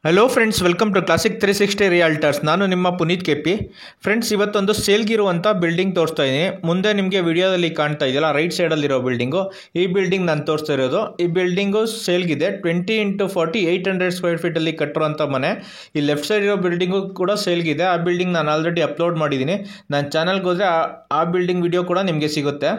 Hello friends, welcome to classic 360 realtors. ನಾನು ನಿಮ್ಮ Puneeth KP. Friends, ಇವತ್ತೊಂದು ಸೇಲ್ಗಿರುವಂಥ ಬಿಲ್ಡಿಂಗ್ ತೋರಿಸ್ತಾ ಇದ್ದೀನಿ. ಮುಂದೆ ನಿಮಗೆ ವಿಡಿಯೋದಲ್ಲಿ ಕಾಣ್ತಾ ಇದೆಯಲ್ಲ, ರೈಟ್ ಸೈಡಲ್ಲಿರೋ ಬಿಲ್ಡಿಂಗು, ಈ ಬಿಲ್ಡಿಂಗ್ ನಾನು ತೋರಿಸ್ತಾ ಇರೋದು. ಈ ಬಿಲ್ಡಿಂಗು ಸೇಲ್ಗಿದೆ. 20x40 800 ಸ್ಕ್ವೇರ್ ಫೀಟಲ್ಲಿ ಕಟ್ಟಿರುವಂಥ ಮನೆ. ಈ ಲೆಫ್ಟ್ ಸೈಡ್ ಇರೋ ಬಿಲ್ಡಿಂಗು ಕೂಡ ಸೇಲ್ಗಿದೆ. ಆ ಬಿಲ್ಡಿಂಗ್ ನಾನು ಆಲ್ರೆಡಿ ಅಪ್ಲೋಡ್ ಮಾಡಿದ್ದೀನಿ. ನನ್ನ ಚಾನಲ್ಗೆ ಹೋದರೆ ಆ ಬಿಲ್ಡಿಂಗ್ ವಿಡಿಯೋ ಕೂಡ ನಿಮಗೆ ಸಿಗುತ್ತೆ.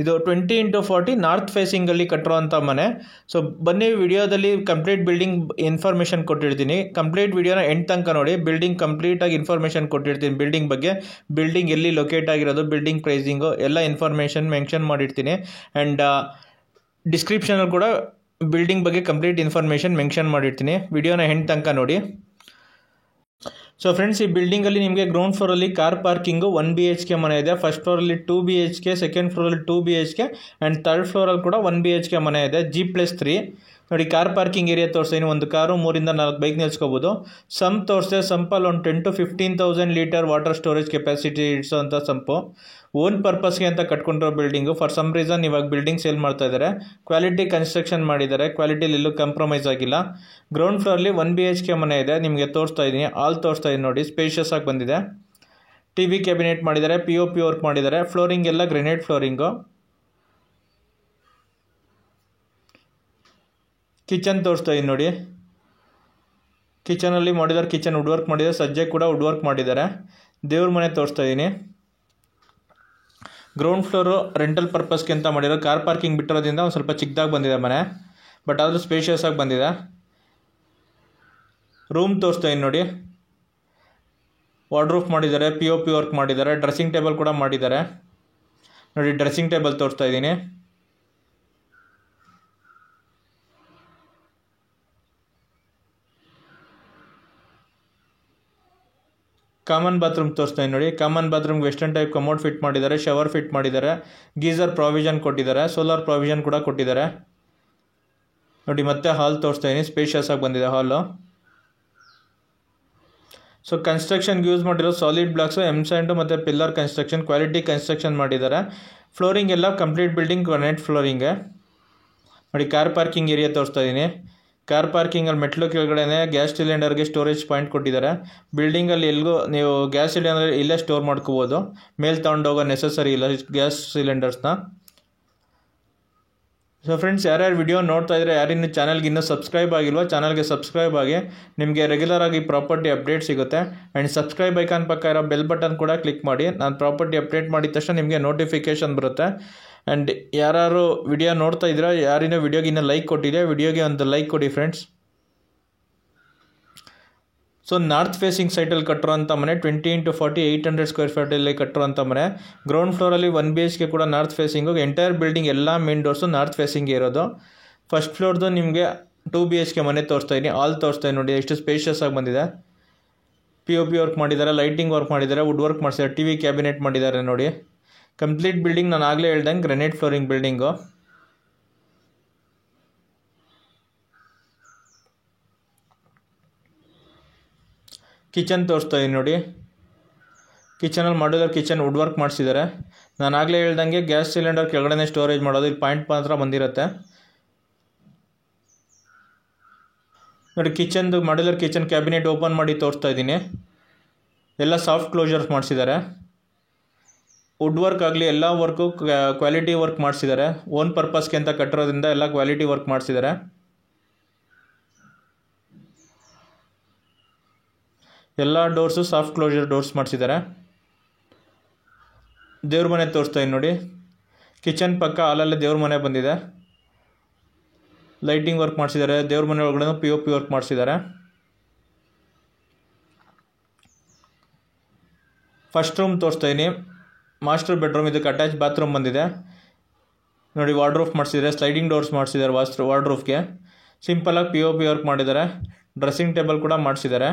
ಇದು 20x40 ನಾರ್ತ್ ಫೇಸಿಂಗಲ್ಲಿ ಕಟ್ಟಿರುವಂಥ ಮನೆ. ಸೊ ಬನ್ನಿ, ವಿಡಿಯೋದಲ್ಲಿ ಕಂಪ್ಲೀಟ್ ಬಿಲ್ಡಿಂಗ್ ಇನ್ಫಾರ್ಮೇಷನ್ ಕೊಟ್ಟಿರ್ತೀನಿ. ಕಂಪ್ಲೀಟ್ ವಿಡಿಯೋನ ಎಂಡ್ ತನಕ ನೋಡಿ. ಬಿಲ್ಡಿಂಗ್ ಕಂಪ್ಲೀಟಾಗಿ ಇನ್ಫಾರ್ಮೇಷನ್ ಕೊಟ್ಟಿರ್ತೀನಿ. ಬಿಲ್ಡಿಂಗ್ ಬಗ್ಗೆ, ಬಿಲ್ಡಿಂಗ್ ಎಲ್ಲಿ ಲೊಕೇಟ್ ಆಗಿರೋದು, ಬಿಲ್ಡಿಂಗ್ ಪ್ರೈಸಿಂಗು ಎಲ್ಲ ಇನ್ಫಾರ್ಮೇಷನ್ ಮೆನ್ಷನ್ ಮಾಡಿರ್ತೀನಿ. ಆ್ಯಂಡ್ ಡಿಸ್ಕ್ರಿಪ್ಷನಲ್ಲಿ ಕೂಡ ಬಿಲ್ಡಿಂಗ್ ಬಗ್ಗೆ ಕಂಪ್ಲೀಟ್ ಇನ್ಫಾರ್ಮೇಷನ್ ಮೆನ್ಷನ್ ಮಾಡಿರ್ತೀನಿ. ವಿಡಿಯೋನ ಎಂಡ್ ತನಕ ನೋಡಿ. ಸೊ ಫ್ರೆಂಡ್ಸ್, ಈ ಬಿಲ್ಡಿಂಗಲ್ಲಿ ನಿಮಗೆ ಗ್ರೌಂಡ್ ಫ್ಲೋರಲ್ಲಿ ಕಾರ್ ಪಾರ್ಕಿಂಗು 1 BHK ಮನೆ ಇದೆ. ಫಸ್ಟ್ ಫ್ಲೋರಲ್ಲಿ 2 BHK, ಸೆಕೆಂಡ್ ಫ್ಲೋರಲ್ಲಿ 2 BHK ಆ್ಯಂಡ್ ಥರ್ಡ್ ಫ್ಲೋರಲ್ಲಿ ಕೂಡ 1 BHK ಮನೆ ಇದೆ. G+3 ನೋಡಿ. ಕಾರ್ ಪಾರ್ಕಿಂಗ್ ಏರಿಯಾ ತೋರಿಸ್ತೀನಿ. ಒಂದು ಕಾರು 3 ಇಂದ 4 ಬೈಕ್ ನಿಲ್ಸ್ಕೋಬೋದು. ಸಂಪ್ ತೋರಿಸಿದೆ. ಸಂಪಲ್ಲಿ ಒಂದು 10,000 to 15,000 litre water storage capacity ಇಡಿಸೋಂಥ ಸಂಪು. ಓನ್ ಪರ್ಪಸ್ಗೆ ಅಂತ ಕಟ್ಕೊಂಡಿರೋ ಬಿಲ್ಡಿಂಗು. ಫಾರ್ ಸಮ್ ರೀಸನ್ ಇವಾಗ ಬಿಲ್ಡಿಂಗ್ ಸೇಲ್ ಮಾಡ್ತಾ ಇದ್ದಾರೆ. ಕ್ವಾಲಿಟಿ ಕನ್ಸ್ಟ್ರಕ್ಷನ್ ಮಾಡಿದ್ದಾರೆ. ಕ್ವಾಲಿಟಿಲಿ ಎಲ್ಲೂ ಕಾಂಪ್ರಮೈಸ್ ಆಗಿಲ್ಲ. ಗ್ರೌಂಡ್ ಫ್ಲೋರ್ಲಿ 1 BHK ಮನೆ ಇದೆ. ನಿಮಗೆ ತೋರಿಸ್ತಾ ಇದ್ದೀನಿ. ಆಲ್ ತೋರಿಸ್ತಾ ಇದ್ದೀನಿ ನೋಡಿ. ಸ್ಪೇಷಿಯಸ್ ಆಗಿ ಬಂದಿದೆ. TV ಕ್ಯಾಬಿನೆಟ್ ಮಾಡಿದ್ದಾರೆ. POP ವರ್ಕ್ ಮಾಡಿದ್ದಾರೆ. ಫ್ಲೋರಿಂಗ್ ಎಲ್ಲ ಗ್ರೆನೇಟ್ ಫ್ಲೋರಿಂಗು. ಕಿಚನ್ ತೋರಿಸ್ತಾ ಇದ್ದೀನಿ ನೋಡಿ. ಕಿಚನಲ್ಲಿ ಮಾಡಿದ್ದಾರೆ. ಕಿಚನ್ ವುಡ್ ವರ್ಕ್ ಮಾಡಿದ್ದಾರೆ. ಸಜ್ಜೆ ಕೂಡ ವುಡ್ ವರ್ಕ್ ಮಾಡಿದ್ದಾರೆ. ದೇವ್ರ ಮನೆ ತೋರಿಸ್ತಾ ಇದ್ದೀನಿ. ಗ್ರೌಂಡ್ ಫ್ಲೋರು ರೆಂಟಲ್ ಪರ್ಪಸ್ಗೆ ಅಂತ ಮಾಡಿರೋ. ಕಾರ್ ಪಾರ್ಕಿಂಗ್ ಬಿಟ್ಟಿರೋದ್ರಿಂದ ಒಂದು ಸ್ವಲ್ಪ ಚಿಕ್ಕದಾಗಿ ಬಂದಿದೆ ಮನೆ, ಬಟ್ ಆದರೂ ಸ್ಪೇಷಿಯಸ್ ಆಗಿ ಬಂದಿದೆ. ರೂಮ್ ತೋರಿಸ್ತಾ ಇದ್ದೀನಿ ನೋಡಿ. ವಾರ್ಡ್ರೂಫ್ ಮಾಡಿದ್ದಾರೆ. POP ವರ್ಕ್ ಮಾಡಿದ್ದಾರೆ. ಡ್ರೆಸ್ಸಿಂಗ್ ಟೇಬಲ್ ಕೂಡ ಮಾಡಿದ್ದಾರೆ ನೋಡಿ. ಡ್ರೆಸ್ಸಿಂಗ್ ಟೇಬಲ್ ತೋರಿಸ್ತಾ ಇದ್ದೀನಿ. ಕಾಮನ್ ಬಾತ್ರೂಮ್ ತೋರಿಸ್ತಾ ಇದ್ದೀನಿ ನೋಡಿ. ಕಾಮನ್ ಬಾತ್ರೂಮ್ಗೆ ವೆಸ್ಟರ್ನ್ ಟೈಪ್ ಕಮೋಡ್ ಫಿಟ್ ಮಾಡಿದ್ದಾರೆ. ಶವರ್ ಫಿಟ್ ಮಾಡಿದ್ದಾರೆ. ಗೀಸರ್ ಪ್ರಾವಿಷನ್ ಕೊಟ್ಟಿದ್ದಾರೆ. ಸೋಲಾರ್ ಪ್ರಾವಿಷನ್ ಕೂಡ ಕೊಟ್ಟಿದ್ದಾರೆ ನೋಡಿ. ಮತ್ತೆ ಹಾಲ್ ತೋರಿಸ್ತಾ ಇದ್ದೀನಿ. ಸ್ಪೇಷಿಯಸ್ ಆಗಿ ಬಂದಿದೆ ಹಾಲು. ಸೊ ಕನ್ಸ್ಟ್ರಕ್ಷನ್ಗೆ ಯೂಸ್ ಮಾಡಿರೋ ಸಾಲಿಡ್ ಬ್ಲಾಕ್ಸು, M-ಸ್ಯಾಂಡು ಮತ್ತು ಪಿಲ್ಲರ್ ಕನ್ಸ್ಟ್ರಕ್ಷನ್, ಕ್ವಾಲಿಟಿ ಕನ್ಸ್ಟ್ರಕ್ಷನ್ ಮಾಡಿದ್ದಾರೆ. ಫ್ಲೋರಿಂಗ್ ಎಲ್ಲ ಕಂಪ್ಲೀಟ್ ಬಿಲ್ಡಿಂಗ್ ಗ್ರಾನೈಟ್ ಫ್ಲೋರಿಂಗೆ ನೋಡಿ. ಕಾರ್ ಪಾರ್ಕಿಂಗ್ ಏರಿಯಾ ತೋರಿಸ್ತಾ ಇದ್ದೀನಿ. ಕಾರ್ ಪಾರ್ಕಿಂಗಲ್ಲಿ ಮೆಟ್ಲು ಕೆಳಗಡೆ ಗ್ಯಾಸ್ ಸಿಲಿಂಡರ್ಗೆ ಸ್ಟೋರೇಜ್ ಪಾಯಿಂಟ್ ಕೊಟ್ಟಿದ್ದಾರೆ. ಬಿಲ್ಡಿಂಗಲ್ಲಿ ಎಲ್ಲಿಗೂ ನೀವು ಗ್ಯಾಸ್ ಸಿಲಿಂಡರ್ ಇಲ್ಲೇ ಸ್ಟೋರ್ ಮಾಡ್ಕೋಬೋದು. ಮೇಲೆ ತೊಗೊಂಡೋಗೋ ನೆಸಸರಿ ಇಲ್ಲ ಗ್ಯಾಸ್ ಸಿಲಿಂಡರ್ಸ್ನ. ಸೊ ಫ್ರೆಂಡ್ಸ್, ಯಾರ್ಯಾರು ವಿಡಿಯೋ ನೋಡ್ತಾ ಇದ್ರೆ, ಯಾರಿನ್ನೂ ಚಾನಲ್ಗೆ ಇನ್ನೂ ಸಬ್ಸ್ಕ್ರೈಬ್ ಆಗಿಲ್ವೋ, ಚಾನಲ್ಗೆ ಸಬ್ಸ್ಕ್ರೈಬ್ ಆಗಿ. ನಿಮಗೆ ರೆಗ್ಯುಲರ್ ಆಗಿ ಪ್ರಾಪರ್ಟಿ ಅಪ್ಡೇಟ್ ಸಿಗುತ್ತೆ. ಆ್ಯಂಡ್ ಸಬ್ಸ್ಕ್ರೈಬ್ ಐಕಾನ್ ಪಕ್ಕ ಇರೋ ಬೆಲ್ ಬಟನ್ ಕೂಡ ಕ್ಲಿಕ್ ಮಾಡಿ. ನಾನು ಪ್ರಾಪರ್ಟಿ ಅಪ್ಡೇಟ್ ಮಾಡಿದ ತಕ್ಷಣ ನಿಮಗೆ ನೋಟಿಫಿಕೇಷನ್ ಬರುತ್ತೆ. ಆ್ಯಂಡ್ ಯಾರು ವಿಡಿಯೋ ನೋಡ್ತಾ ಇದ್ದೀರಾ, ಯಾರಿನ್ನೂ ವಿಡಿಯೋಗೆ ಇನ್ನೂ ಲೈಕ್ ಕೊಟ್ಟಿದೆ, ವಿಡಿಯೋಗೆ ಒಂದು ಲೈಕ್ ಕೊಡಿ ಫ್ರೆಂಡ್ಸ್. ಸೊ ನಾರ್ತ್ ಫೇಸಿಂಗ್ ಸೈಟಲ್ಲಿ ಕಟ್ಟಿರೋಂಥ ಮನೆ. 20x40 800 ಸ್ಕ್ವೇರ್ ಫೀಟಲ್ಲಿ ಕಟ್ಟಿರೋಂಥ ಮನೆ. ಗ್ರೌಂಡ್ ಫ್ಲೋರಲ್ಲಿ 1 BHK ಕೂಡ ನಾರ್ತ್ ಫೇಸಿಂಗು. ಎಂಟೈರ್ ಬಿಲ್ಡಿಂಗ್ ಎಲ್ಲ ಮೇನ್ ಡೋರ್ಸು ನಾರ್ತ್ ಫೇಸಿಂಗ್ ಇರೋದು. ಫಸ್ಟ್ ಫ್ಲೋರ್ದು ನಿಮಗೆ 2 BHK ಮನೆ ತೋರಿಸ್ತಾ ಇದ್ದೀನಿ. ಆಲ್ ತೋರಿಸ್ತಾ ಇದ್ದೀನಿ ನೋಡಿ. ಎಷ್ಟು ಸ್ಪೇಷಿಯಸ್ ಆಗಿ ಬಂದಿದೆ. POP ವರ್ಕ್ ಮಾಡಿದ್ದಾರೆ. ಲೈಟಿಂಗ್ ವರ್ಕ್ ಮಾಡಿದ್ದಾರೆ. ವುಡ್ ವರ್ಕ್ ಮಾಡಿದ್ದಾರೆ. TV ಕ್ಯಾಬಿನೆಟ್ ಮಾಡಿದ್ದಾರೆ ನೋಡಿ. ಕಂಪ್ಲೀಟ್ ಬಿಲ್ಡಿಂಗ್ ನಾನು ಆಗಲೇ ಹೇಳ್ದಂಗೆ ಗ್ರೆನೇಟ್ ಫ್ಲೋರಿಂಗ್ ಬಿಲ್ಡಿಂಗು. ಕಿಚನ್ ತೋರಿಸ್ತಾ ಇದ್ದೀನಿ ನೋಡಿ. ಕಿಚನಲ್ಲಿ ಮಾಡ್ಯುಲರ್ ಕಿಚನ್ ವುಡ್ ವರ್ಕ್ ಮಾಡಿಸಿದ್ದಾರೆ. ನಾನು ಆಗಲೇ ಹೇಳ್ದಂಗೆ ಗ್ಯಾಸ್ ಸಿಲಿಂಡರ್ ಕೆಳಗಡೆ ಸ್ಟೋರೇಜ್ ಮಾಡೋದು. ಇಲ್ಲಿ ಪಾಯಿಂಟ್ ಮಾತ್ರ ಬಂದಿರುತ್ತೆ ನೋಡಿ. ಕಿಚನ್ದು ಮಾಡ್ಯುಲರ್ ಕಿಚನ್ ಕ್ಯಾಬಿನೆಟ್ ಓಪನ್ ಮಾಡಿ ತೋರಿಸ್ತಾ ಇದ್ದೀನಿ. ಎಲ್ಲ ಸಾಫ್ಟ್ ಕ್ಲೋಜರ್ಸ್ ಮಾಡಿಸಿದ್ದಾರೆ. ವುಡ್ ವರ್ಕ್ ಆಗಲಿ ಎಲ್ಲ ವರ್ಕು ಕ್ವಾಲಿಟಿ ವರ್ಕ್ ಮಾಡಿಸಿದ್ದಾರೆ. ಓನ್ ಪರ್ಪಸ್ಗೆ ಅಂತ ಕಟ್ಟಿರೋದ್ರಿಂದ ಎಲ್ಲ ಕ್ವಾಲಿಟಿ ವರ್ಕ್ ಮಾಡಿಸಿದ್ದಾರೆ. ಎಲ್ಲ ಡೋರ್ಸು ಸಾಫ್ಟ್ ಕ್ಲೋಜರ್ ಡೋರ್ಸ್ ಮಾಡಿಸಿದ್ದಾರೆ. ದೇವ್ರ ಮನೆ ತೋರಿಸ್ತಾ ಇದ್ದೀನಿ ನೋಡಿ. ಕಿಚನ್ ಪಕ್ಕ ಹಾಲಲ್ಲೇ ದೇವ್ರ ಮನೆ ಬಂದಿದೆ. ಲೈಟಿಂಗ್ ವರ್ಕ್ ಮಾಡಿಸಿದ್ದಾರೆ. ದೇವ್ರ ಮನೆ ಒಳಗಡೆ POP ವರ್ಕ್ ಮಾಡಿಸಿದ್ದಾರೆ. ಫಸ್ಟ್ ರೂಮ್ ತೋರಿಸ್ತಾ ಇದ್ದೀನಿ. Master bedroom. ಇದಕ್ಕೆ ಅಟ್ಯಾಚ್ ಬಾತ್ರೂಮ್ ಬಂದಿದೆ ನೋಡಿ. ವಾರ್ಡ್ರೂಫ್ ಮಾಡಿಸಿದ್ದಾರೆ. ಸ್ಲೈಡಿಂಗ್ ಡೋರ್ಸ್ ಮಾಡಿಸಿದ್ದಾರೆ ವಾರ್ಡ್ರೂಫ್ಗೆ. ಸಿಂಪಲಾಗಿ POP ವರ್ಕ್ ಮಾಡಿದ್ದಾರೆ. ಡ್ರೆಸ್ಸಿಂಗ್ ಟೇಬಲ್ ಕೂಡ ಮಾಡಿಸಿದ್ದಾರೆ.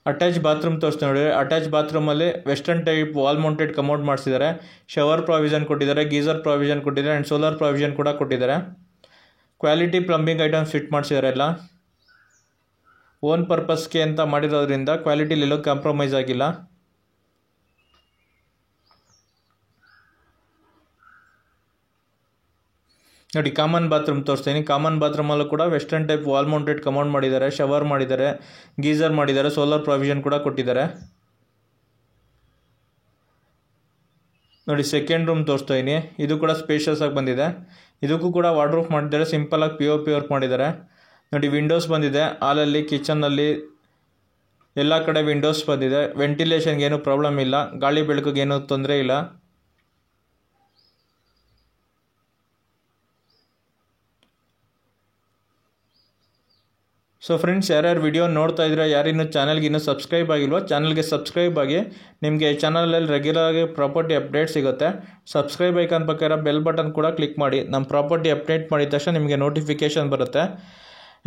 ಅಟ್ಯಾಚ್ ಬಾತ್ರೂಮ್ ತೋರಿಸ್ತಾ ನೋಡಿ. ಅಟ್ಯಾಚ್ ಬಾತ್ರೂಮಲ್ಲಿ western type wall mounted commode ಮಾಡಿಸಿದ್ದಾರೆ. ಶವರ್ ಪ್ರಾವಿಷನ್ ಕೊಟ್ಟಿದ್ದಾರೆ. ಗೀಸರ್ ಪ್ರಾವಿಷನ್ ಕೊಟ್ಟಿದ್ದಾರೆ. ಆ್ಯಂಡ್ ಸೋಲಾರ್ ಪ್ರಾವಿಷನ್ ಕೂಡ ಕೊಟ್ಟಿದ್ದಾರೆ. ಕ್ವಾಲಿಟಿ ಪ್ಲಂಬಿಂಗ್ ಐಟಮ್ಸ್ ಫಿಟ್ ಮಾಡಿಸಿದ್ದಾರೆ. ಎಲ್ಲ ಓನ್ ಪರ್ಪಸ್ಗೆ ಅಂತ ಮಾಡಿರೋದ್ರಿಂದ ಕ್ವಾಲಿಟಿಲಿ ಎಲ್ಲೂ ಕಾಂಪ್ರಮೈಸ್ ಆಗಿಲ್ಲ. ನೋಡಿ ಕಾಮನ್ ಬಾತ್ರೂಮ್ ತೋರಿಸ್ತೀನಿ. ಕಾಮನ್ ಬಾತ್ರೂಮಲ್ಲೂ ಕೂಡ ವೆಸ್ಟರ್ನ್ ಟೈಪ್ ವಾಲ್ ಮೌಂಟೆಡ್ ಕಮೌಂಡ್ ಮಾಡಿದ್ದಾರೆ, ಶವರ್ ಮಾಡಿದ್ದಾರೆ, ಗೀಸರ್ ಮಾಡಿದ್ದಾರೆ, ಸೋಲಾರ್ ಪ್ರಾವಿಷನ್ ಕೂಡ ಕೊಟ್ಟಿದ್ದಾರೆ. ನೋಡಿ ಸೆಕೆಂಡ್ ರೂಮ್ ತೋರಿಸ್ತಾ ಇದೀನಿ. ಇದು ಕೂಡ ಸ್ಪೇಷಿಯಸ್ ಆಗಿ ಬಂದಿದೆ. ಇದಕ್ಕೂ ಕೂಡ ವಾರ್ಡ್ರೋಬ್ ಮಾಡಿದ್ದಾರೆ, ಸಿಂಪಲ್ ಆಗಿ POP ವರ್ಕ್ ಮಾಡಿದ್ದಾರೆ. ನೋಡಿ ವಿಂಡೋಸ್ ಬಂದಿದೆ, ಹಾಲಲ್ಲಿ ಕಿಚನ್ನಲ್ಲಿ ಎಲ್ಲ ಕಡೆ ವಿಂಡೋಸ್ ಬಂದಿದೆ. ವೆಂಟಿಲೇಷನ್ಗೆ ಏನು ಪ್ರಾಬ್ಲಮ್ ಇಲ್ಲ, ಗಾಳಿ ಬೆಳಕಿಗೆ ಏನೂ ತೊಂದರೆ ಇಲ್ಲ. ಸೊ ಫ್ರೆಂಡ್ಸ್, ಯಾರ್ಯಾರು ವಿಡಿಯೋ ನೋಡ್ತಾ ಇದ್ರೆ, ಯಾರಿನ್ನೂ ಚಾನಲ್ಗೆ ಇನ್ನೂ ಸಬ್ಸ್ಕ್ರೈಬ್ ಆಗಿಲ್ವೋ ಚಾನಲ್ಗೆ ಸಬ್ಸ್ಕ್ರೈಬ್ ಆಗಿ. ನಿಮಗೆ ಚಾನಲಲ್ಲಿ ರೆಗ್ಯುಲರಾಗಿ ಪ್ರಾಪರ್ಟಿ ಅಪ್ಡೇಟ್ ಸಿಗುತ್ತೆ. ಸಬ್ಸ್ಕ್ರೈಬ್ ಐಕಾನ್ ಪಕ್ಕ ಬೆಲ್ ಬಟನ್ ಕೂಡ ಕ್ಲಿಕ್ ಮಾಡಿ. ನಮ್ಮ ಪ್ರಾಪರ್ಟಿ ಅಪ್ಡೇಟ್ ಮಾಡಿದ ತಕ್ಷಣ ನಿಮಗೆ ನೋಟಿಫಿಕೇಷನ್ ಬರುತ್ತೆ.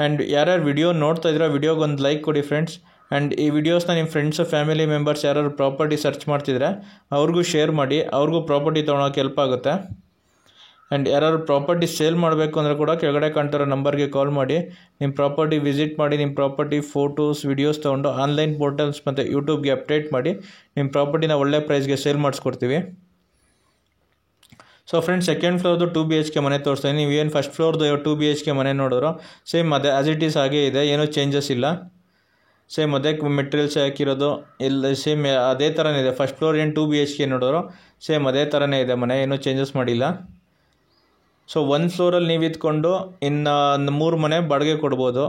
ಆ್ಯಂಡ್ ಯಾರ್ಯಾರು ವಿಡಿಯೋ ನೋಡ್ತಾ ಇದ್ರೆ ವಿಡಿಯೋಗೆ ಒಂದು ಲೈಕ್ ಕೊಡಿ ಫ್ರೆಂಡ್ಸ್. ಆ್ಯಂಡ್ ಈ ವಿಡಿಯೋಸ್ನ ನಿಮ್ಮ ಫ್ರೆಂಡ್ಸು ಫ್ಯಾಮಿಲಿ ಮೆಂಬರ್ಸ್ ಯಾರು ಪ್ರಾಪರ್ಟಿ ಸರ್ಚ್ ಮಾಡ್ತಿದ್ರೆ ಅವ್ರಿಗೂ ಶೇರ್ ಮಾಡಿ, ಅವ್ರಿಗೂ ಪ್ರಾಪರ್ಟಿ ತೊಗೊಳೋಕೆ ಹೆಲ್ಪ್ ಆಗುತ್ತೆ. ಆ್ಯಂಡ್ ಯಾರು ಪ್ರಾಪರ್ಟಿ ಸೇಲ್ ಮಾಡಬೇಕು ಅಂದರೆ ಕೂಡ ಕೆಳಗಡೆ ಕಾಣ್ತಿರೋ ನಂಬರ್ಗೆ ಕಾಲ್ ಮಾಡಿ, ನಿಮ್ಮ ಪ್ರಾಪರ್ಟಿ ವಿಸಿಟ್ ಮಾಡಿ, ನಿಮ್ಮ ಪ್ರಾಪರ್ಟಿ ಫೋಟೋಸ್ ವಿಡಿಯೋಸ್ ತೊಗೊಂಡು ಆನ್ಲೈನ್ ಪೋರ್ಟಲ್ಸ್ ಮತ್ತು ಯೂಟ್ಯೂಬ್ಗೆ ಅಪ್ಡೇಟ್ ಮಾಡಿ ನಿಮ್ಮ ಪ್ರಾಪರ್ಟಿನ ಒಳ್ಳೆ ಪ್ರೈಸ್ಗೆ ಸೇಲ್ ಮಾಡಿಸ್ಕೊಡ್ತೀವಿ. ಸೊ ಫ್ರೆಂಡ್ಸ್, ಸೆಕೆಂಡ್ ಫ್ಲೋರ್ದು 2 BHK ಮನೆ ತೋರಿಸ್ತೀನಿ. ನೀವು ಏನು ಫಸ್ಟ್ ಫ್ಲೋರ್ದು 2 BHK ಮನೆ ನೋಡಿದ್ರು ಸೇಮ್ ಅದೇ ಆ್ಯಸ್ ಇಟ್ ಈಸ್ ಹಾಗೇ ಇದೆ, ಏನೂ ಚೇಂಜಸ್ ಇಲ್ಲ. ಸೇಮ್ ಅದೇ ಮೆಟೀರಿಯಲ್ಸ್ ಹಾಕಿರೋದು ಇಲ್ಲ, ಸೇಮ್ ಅದೇ ಥರನೇ ಇದೆ. ಫಸ್ಟ್ ಫ್ಲೋರ್ ಏನು 2 BHK ನೋಡಿದ್ರು ಸೇಮ್ ಅದೇ ಥರನೇ ಇದೆ ಮನೆ, ಏನೂ ಚೇಂಜಸ್ ಮಾಡಿಲ್ಲ. ಸೊ ಒಂದು ಫ್ಲೋರಲ್ಲಿ ನೀವು ಇದ್ಕೊಂಡು ಇನ್ನು 3 ಮನೆ ಬಾಡಿಗೆ ಕೊಡ್ಬೋದು.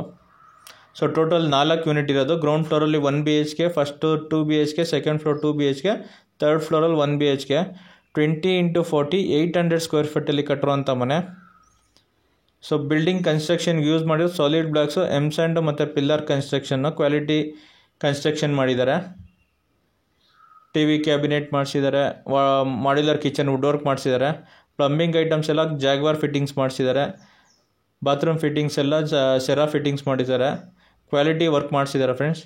ಸೊ ಟೋಟಲ್ 4 ಯೂನಿಟ್ ಇರೋದು. ಗ್ರೌಂಡ್ ಫ್ಲೋರಲ್ಲಿ 1 BHK, first 2 BHK, second floor 2 BHK, third ಫ್ಲೋರಲ್ಲಿ 1 BHK. 20x40 800 ಸ್ಕ್ವೇರ್ ಫೀಟಲ್ಲಿ ಕಟ್ಟಿರುವಂಥ ಮನೆ. ಸೊ ಬಿಲ್ಡಿಂಗ್ ಕನ್ಸ್ಟ್ರಕ್ಷನ್ಗೆ ಯೂಸ್ ಮಾಡಿರೋ ಸಾಲಿಡ್ ಬ್ಲಾಕ್ಸು, ಎಮ್ಸ್ಯಾಂಡು ಮತ್ತು ಪಿಲ್ಲರ್ ಕನ್ಸ್ಟ್ರಕ್ಷನ್ನು, ಕ್ವಾಲಿಟಿ ಕನ್ಸ್ಟ್ರಕ್ಷನ್ ಮಾಡಿದ್ದಾರೆ. TV ಕ್ಯಾಬಿನೆಟ್ ಮಾಡಿಸಿದ್ದಾರೆ, ಮಾಡ್ಯುಲರ್ ಕಿಚನ್ ವುಡ್ ವರ್ಕ್ ಮಾಡಿಸಿದ್ದಾರೆ. ಪ್ಲಂಬಿಂಗ್ ಐಟಮ್ಸ್ ಎಲ್ಲ ಜಾಗ್ವಾರ್ ಫಿಟ್ಟಿಂಗ್ಸ್ ಮಾಡಿಸಿದ್ದಾರೆ. ಬಾತ್ರೂಮ್ ಫಿಟ್ಟಿಂಗ್ಸ್ ಎಲ್ಲ ಸೆರಾ ಫಿಟ್ಟಿಂಗ್ಸ್ ಮಾಡಿದ್ದಾರೆ. ಕ್ವಾಲಿಟಿ ವರ್ಕ್ ಮಾಡಿಸಿದ್ದಾರೆ ಫ್ರೆಂಡ್ಸ್.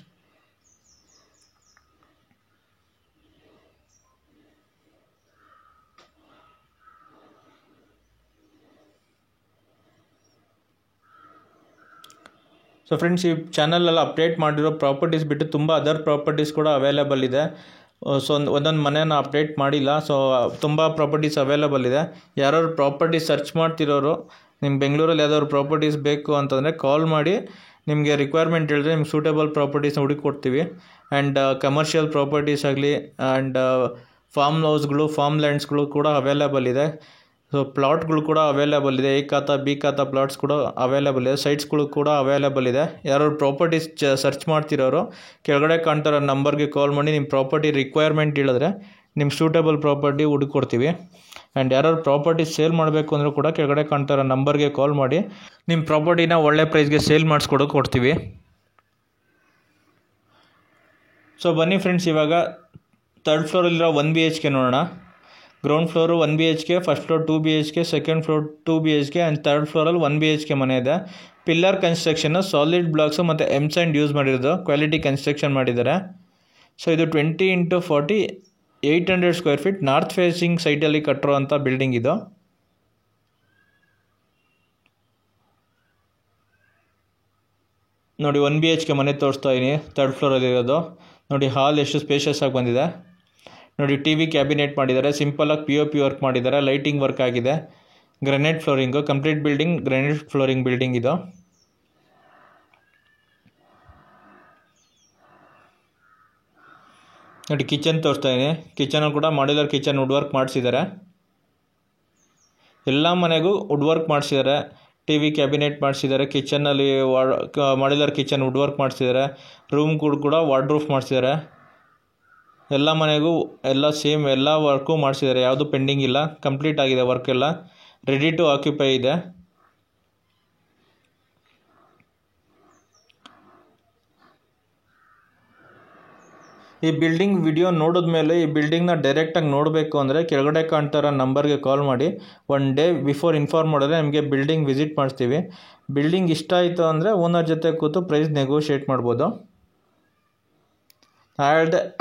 ಸೊ ಫ್ರೆಂಡ್ಸ್, ಈ ಚಾನಲಲ್ಲಿ ಅಪ್ಡೇಟ್ ಮಾಡಿರೋ ಪ್ರಾಪರ್ಟೀಸ್ ಬಿಟ್ಟು ತುಂಬ ಅದರ್ ಪ್ರಾಪರ್ಟೀಸ್ ಕೂಡ ಅವೈಲೇಬಲ್ ಇದೆ. ಸೊ ಒಂದೊಂದು ಮನೆನ ಅಪ್ಡೇಟ್ ಮಾಡಿಲ್ಲ. ಸೊ ತುಂಬ ಪ್ರಾಪರ್ಟೀಸ್ ಅವೈಲೇಬಲ್ ಇದೆ. ಯಾರು ಪ್ರಾಪರ್ಟಿ ಸರ್ಚ್ ಮಾಡ್ತಿರೋರು, ನಿಮ್ಗೆ ಬೆಂಗಳೂರಲ್ಲಿ ಯಾವ್ದಾದ್ರು ಪ್ರಾಪರ್ಟೀಸ್ ಬೇಕು ಅಂತಂದರೆ ಕಾಲ್ ಮಾಡಿ, ನಿಮಗೆ ರಿಕ್ವೈರ್ಮೆಂಟ್ ಹೇಳಿದ್ರೆ ನಿಮ್ಗೆ ಸೂಟೇಬಲ್ ಪ್ರಾಪರ್ಟೀಸ್ನ ಹುಡುಕೊಡ್ತೀವಿ. ಆ್ಯಂಡ್ ಕಮರ್ಷಿಯಲ್ ಪ್ರಾಪರ್ಟೀಸ್ ಆಗಲಿ ಆ್ಯಂಡ್ ಫಾರ್ಮ್ ಹೌಸ್ಗಳು, ಫಾರ್ಮ್ ಲ್ಯಾಂಡ್ಸ್ಗಳು ಕೂಡ ಅವೈಲೇಬಲ್ ಇದೆ. ಸೊ ಪ್ಲಾಟ್ಗಳು ಕೂಡ ಅವೈಲೇಬಲ್ ಇದೆ. A ಖಾತಾ B ಖಾತಾ ಪ್ಲಾಟ್ಸ್ ಕೂಡ ಅವೈಲೇಬಲ್ ಇದೆ. ಸೈಟ್ಸ್ಗಳು ಕೂಡ ಅವೈಲೇಬಲ್ ಇದೆ. ಯಾರು ಪ್ರಾಪರ್ಟೀಸ್ ಸರ್ಚ್ ಮಾಡ್ತಿರೋರು ಕೆಳಗಡೆ ಕಾಣ್ತಿರೋ ನಂಬರ್ಗೆ ಕಾಲ್ ಮಾಡಿ ನಿಮ್ಮ ಪ್ರಾಪರ್ಟಿ ರಿಕ್ವೈರ್ಮೆಂಟ್ ಹೇಳಿದ್ರೆ ನಿಮ್ಮ ಸೂಟೇಬಲ್ ಪ್ರಾಪರ್ಟಿ ಹುಡುಕೊಡ್ತೀವಿ. ಆ್ಯಂಡ್ ಯಾರು ಪ್ರಾಪರ್ಟಿ ಸೇಲ್ ಮಾಡಬೇಕು ಅಂದರೂ ಕೂಡ ಕೆಳಗಡೆ ಕಾಣ್ತಿರೋ ನಂಬರ್ಗೆ ಕಾಲ್ ಮಾಡಿ ನಿಮ್ಮ ಪ್ರಾಪರ್ಟಿನ ಒಳ್ಳೆ ಪ್ರೈಸ್ಗೆ ಸೇಲ್ ಮಾಡಿಸ್ಕೊಡೋಕೆ ಕೊಡ್ತೀವಿ. ಸೊ ಬನ್ನಿ ಫ್ರೆಂಡ್ಸ್, ಇವಾಗ ಥರ್ಡ್ ಫ್ಲೋರಲ್ಲಿರೋ 1 BHK ನೋಡೋಣ. Ground floor 1 BHK, first floor 2 BHK, second floor 2 BHK and third ಫ್ಲೋರಲ್ಲಿ 1 BHK ಮನೆ ಇದೆ. ಪಿಲ್ಲರ್ ಕನ್ಸ್ಟ್ರಕ್ಷನ್ನು, ಸಾಲಿಡ್ ಬ್ಲಾಕ್ಸು ಮತ್ತು ಎಮ್ಸ್ಯಾಂಡ್ ಯೂಸ್ ಮಾಡಿರೋದು, ಕ್ವಾಲಿಟಿ ಕನ್ಸ್ಟ್ರಕ್ಷನ್ ಮಾಡಿದ್ದಾರೆ. ಸೊ ಇದು 20x40 800 square feet north facing ಸೈಟಲ್ಲಿ ಕಟ್ಟಿರುವಂಥ ಬಿಲ್ಡಿಂಗ್ ಇದು. ನೋಡಿ 1 BHK ಮನೆ ತೋರಿಸ್ತಾ ಇದ್ದೀನಿ, ಥರ್ಡ್ ಫ್ಲೋರಲ್ಲಿರೋದು. ನೋಡಿ ಹಾಲ್ ಎಷ್ಟು ಸ್ಪೇಷಿಯಸ್ ಆಗಿ ಬಂದಿದೆ. ನೋಡಿ TV ಕ್ಯಾಬಿನೆಟ್ ಮಾಡಿದ್ದಾರೆ, ಸಿಂಪಲಾಗಿ POP ವರ್ಕ್ ಮಾಡಿದ್ದಾರೆ, ಲೈಟಿಂಗ್ ವರ್ಕ್ ಆಗಿದೆ. Granite flooring, complete building granite flooring building ಇದು. ನೋಡಿ ಕಿಚನ್ ತೋರಿಸ್ತಾ ಇದ್ದೀನಿ. ಕಿಚನ್ ಕೂಡ ಮಾಡ್ಯುಲರ್ ಕಿಚನ್ ವುಡ್ ವರ್ಕ್ ಮಾಡಿಸಿದ್ದಾರೆ. ಎಲ್ಲ ಮನೆಗೂ ವುಡ್ ವರ್ಕ್ ಮಾಡಿಸಿದ್ದಾರೆ. TV ಕ್ಯಾಬಿನೆಟ್ ಮಾಡಿಸಿದ್ದಾರೆ. ಕಿಚನ್ನಲ್ಲಿ ಮಾಡ್ಯುಲರ್ ಕಿಚನ್ ವುಡ್ ವರ್ಕ್ ಮಾಡಿಸಿದ್ದಾರೆ. ರೂಮ್ಗಳು ಕೂಡ ವಾರ್ಡ್ರೂಫ್ ಮಾಡಿಸಿದ್ದಾರೆ. ಎಲ್ಲ ಮನೆಗೂ ಎಲ್ಲ ಸೇಮ್ ಎಲ್ಲ ವರ್ಕು ಮಾಡಿಸಿದ್ದಾರೆ, ಯಾವುದು ಪೆಂಡಿಂಗ್ ಇಲ್ಲ, ಕಂಪ್ಲೀಟ್ ಆಗಿದೆ ವರ್ಕ್ ಎಲ್ಲ, ರೆಡಿ ಟು ಆಕ್ಯುಪೈ ಇದೆ. ಈ ಬಿಲ್ಡಿಂಗ್ ವಿಡಿಯೋ ನೋಡಿದ್ಮೇಲೆ ಈ ಬಿಲ್ಡಿಂಗ್ನ ಡೈರೆಕ್ಟಾಗಿ ನೋಡಬೇಕು ಅಂದರೆ ಕೆಳಗಡೆ ಕಾಣ್ತಾರೋ ನಂಬರ್ಗೆ ಕಾಲ್ ಮಾಡಿ 1 ಡೇ ಬಿಫೋರ್ ಇನ್ಫಾರ್ಮ್ ಮಾಡಿದ್ರೆ ನಿಮಗೆ ಬಿಲ್ಡಿಂಗ್ ವಿಸಿಟ್ ಮಾಡಿಸ್ತೀವಿ. ಬಿಲ್ಡಿಂಗ್ ಇಷ್ಟ ಆಯಿತು ಅಂದರೆ ಓನರ್ ಜೊತೆ ಕೂತು ಪ್ರೈಸ್ ನೆಗೋಷಿಯೇಟ್ ಮಾಡ್ಬೋದು.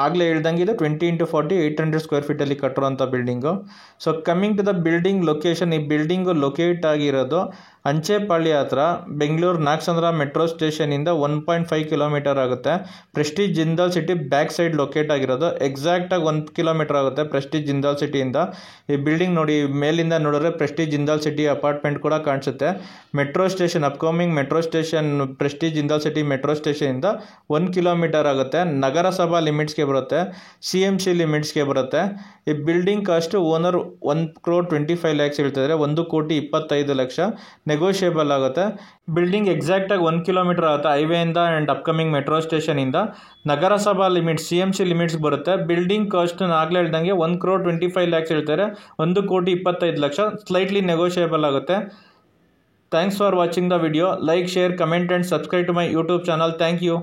ಆಗಲೇ ಹೇಳ್ದಂಗೆ ಇದು 20x40 800 ಸ್ಕ್ವೇರ್ ಫೀಟಲ್ಲಿ ಕಟ್ಟಿರೋಂಥ building. So coming to the building location, ಈ ಬಿಲ್ಡಿಂಗು ಲೊಕೇಟ್ ಆಗಿರೋದು ಅಂಚೆಪಾಳ್ಯ ಹತ್ರ ಬೆಂಗಳೂರು ನಾಗಸಂದ್ರ ಮೆಟ್ರೋ ಸ್ಟೇಷನಿಂದ 1.5 ಕಿಲೋಮೀಟರ್ ಆಗುತ್ತೆ. Prestige Jindal city back side locate ಆಗಿರೋದು. ಎಕ್ಸಾಕ್ಟಾಗಿ 1 ಕಿಲೋಮೀಟರ್ ಆಗುತ್ತೆ ಪ್ರೆಸ್ಟೀಜ್ ಜಿಂದಾಲ್ ಸಿಟಿಯಿಂದ. ಈ ಬಿಲ್ಡಿಂಗ್ ನೋಡಿ, ಮೇಲಿಂದ ನೋಡಿದ್ರೆ ಪ್ರೆಸ್ಟೀಜ್ ಜಿಂದಾಲ್ ಸಿಟಿ ಅಪಾರ್ಟ್ಮೆಂಟ್ ಕೂಡ ಕಾಣಿಸುತ್ತೆ. Metro station, upcoming metro station Prestige Jindal city metro ಸ್ಟೇಷನಿಂದ 1 ಕಿಲೋಮೀಟರ್ ಆಗುತ್ತೆ. ನಗರಸಭಾ ಲಿಮಿಟ್ಸ್ಗೆ ಬರುತ್ತೆ, CMC ಲಿಮಿಟ್ಸ್ಗೆ ಬರುತ್ತೆ. ಈ ಬಿಲ್ಡಿಂಗ್ ಕಾಸ್ಟ್ ಓನರ್ 1,25 lakhs ಹೇಳ್ತಿದ್ದಾರೆ. 1,25 ಲಕ್ಷ ನೆಗೋಷಿಯೇಬಲ್ ಆಗುತ್ತೆ. ಬಿಲ್ಡಿಂಗ್ ಎಕ್ಸಾಕ್ಟಾಗಿ 1 ಕಿಲೋಮೀಟರ್ ಆಗುತ್ತೆ ಹೈವೇಯಿಂದ ಆ್ಯಂಡ್ ಅಪ್ಕಮಿಂಗ್ ಮೆಟ್ರೋ ಸ್ಟೇಷನಿಂದ. ನಗರಸಭಾ ಲಿಮಿಟ್ಸ್ CMC ಲಿಮಿಟ್ಸ್ ಬರುತ್ತೆ. ಬಿಲ್ಡಿಂಗ್ ಕಾಸ್ಟ್ ಆಗಲೇ ಹೇಳ್ದಂಗೆ 1,25 lakhs ಹೇಳ್ತಾರೆ. 1,25 ಲಕ್ಷ ಸ್ಲೈಟ್ಲಿ ನೆಗೋಷಿಯೇಬಲ್ ಆಗುತ್ತೆ. Thanks for watching the video. Like, share, comment and subscribe to my YouTube channel. Thank you.